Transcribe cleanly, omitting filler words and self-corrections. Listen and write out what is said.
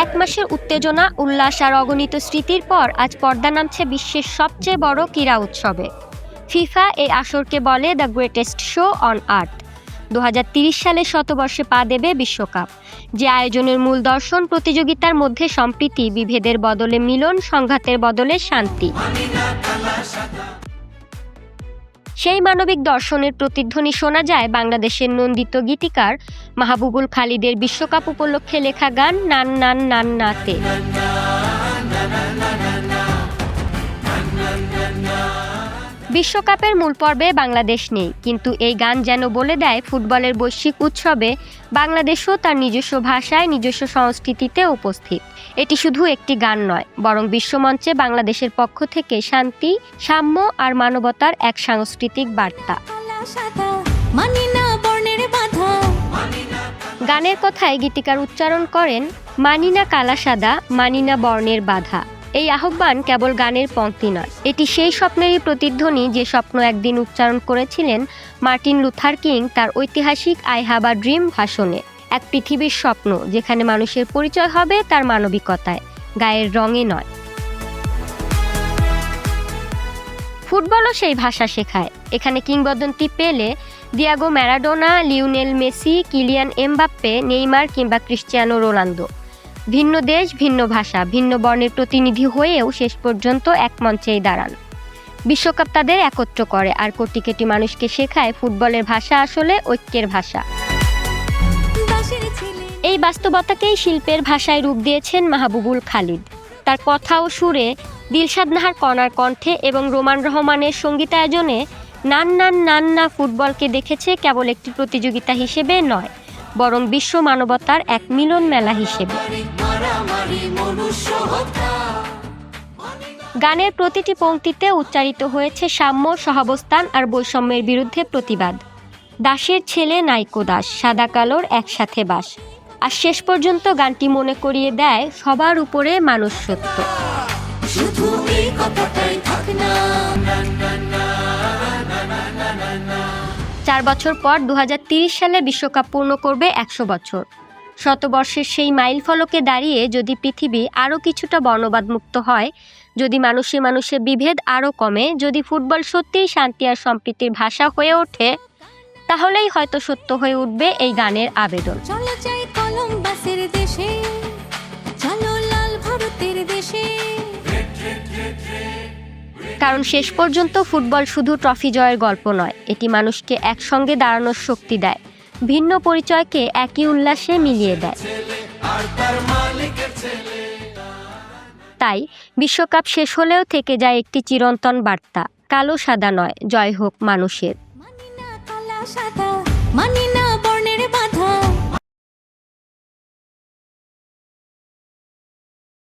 এক মাসের উত্তেজনা, উল্লাস আর অগণিত স্মৃতির পর আজ পর্দা নামছে বিশ্বের সবচেয়ে বড় ক্রীড়া উৎসবে। ফিফা এই আসরকে বলে the greatest show on earth. 2030 সালে শতবর্ষে পা দেবে বিশ্বকাপ, যে আয়োজনের মূল দর্শন প্রতিযোগিতার মধ্যে সম্প্রীতি, বিভেদের বদলে মিলন, সংঘাতের বদলে শান্তি। সেই মানবিক দর্শনের প্রতিধ্বনি শোনা যায় বাংলাদেশের নন্দিত গীতিকার মাহবুবুল খালিদের বিশ্বকাপ উপলক্ষে লেখা গান নান নান নান নাতে। বিশ্বকাপের মূল পর্বে বাংলাদেশ নেই, কিন্তু এই গান যেন বলে দেয় ফুটবলের বৈশ্বিক উৎসবে বাংলাদেশও তার নিজস্ব ভাষায়, নিজস্ব সংস্কৃতিতে উপস্থিত। এটি শুধু একটি গান নয়, বরং বিশ্বমঞ্চে বাংলাদেশের পক্ষ থেকে শান্তি, সাম্য আর মানবতার এক সাংস্কৃতিক বার্তা। গানের কথায় গীতিকার উচ্চারণ করেন, মানি না কালা সাদা, মানি না বর্ণের বাধা। এই আহ্বান কেবল গানের পংক্তি নয়, এটি সেই স্বপ্নেরই প্রতিধ্বনি যে স্বপ্ন একদিন উচ্চারণ করেছিলেন মার্টিন লুথার কিং তার ঐতিহাসিক আই হ্যাভ আ ড্রিম ভাষণে। এক পৃথিবীর স্বপ্ন যেখানে মানুষের পরিচয় হবে তার মানবিকতায়, গায়ের রঙে নয়। ফুটবলও সেই ভাষা শেখায়। এখানে কিংবদন্তি Pele, Diego Maradona, Lionel Messi, Kylian Mbappe, Neymar কিংবা ক্রিশ্চিয়ানো রোনালদো। ভিন্ন দেশ, ভিন্ন ভাষা, ভিন্ন বর্ণের প্রতিনিধি হয়েও শেষ পর্যন্ত এক মঞ্চেই দাঁড়ান। বিশ্বকাপ তাদের একত্র করে আর কোটি কোটি মানুষকে শেখায় ফুটবলের ভাষা আসলে ঐক্যের ভাষা। এই বাস্তবতাকেই শিল্পের ভাষায় রূপ দিয়েছেন মাহবুবুল খালিদ। তার কথা ও সুরে, দিলশাদ নাহার কণার কণ্ঠে এবং রোমান রহমানের সঙ্গীতায়োজনে নান নান নান না ফুটবলকে দেখেছে কেবল একটি প্রতিযোগিতা হিসেবে নয়, বরং বিশ্ব মানবতার এক মিলন মেলা হিসেবে। গানের প্রতিটি পংক্তিতে উচ্চারিত হয়েছে সাম্য, সহাবস্থান আর বৈষম্যের বিরুদ্ধে প্রতিবাদ। দাসের ছেলে নাইকো দাস, সাদা কালোর একসাথে বাস। আর শেষ পর্যন্ত গানটি মনে করিয়ে দেয় সবার উপরে মানুষ সত্য। 4 বছর পর 2030 সালে বিশ্বকাপ পূর্ণ করবে 100 বছর। শতবর্ষের সেই মাইল ফলকে দাঁড়িয়ে যদি পৃথিবী আরও কিছুটা বর্ণবাদমুক্ত হয়, যদি মানুষে মানুষে বিভেদ আরও কমে, যদি ফুটবল সত্যিই শান্তি আর সম্প্রীতির ভাষা হয়ে ওঠে, তাহলেই হয়তো সত্য হয়ে উঠবে এই গানের আবেদন। কারণ শেষ পর্যন্ত ফুটবল শুধু ট্রফি জয়ের গল্প নয়, এটি মানুষকে একসঙ্গে দাঁড়ানোর শক্তি দেয়, ভিন্ন পরিচয়কে একই উল্লাসে মিলিয়ে দেয়। তাই বিশ্বকাপ শেষ হলেও থেকে যায় একটি চিরন্তন বার্তা, কালো সাদা নয়, জয় হোক মানুষের।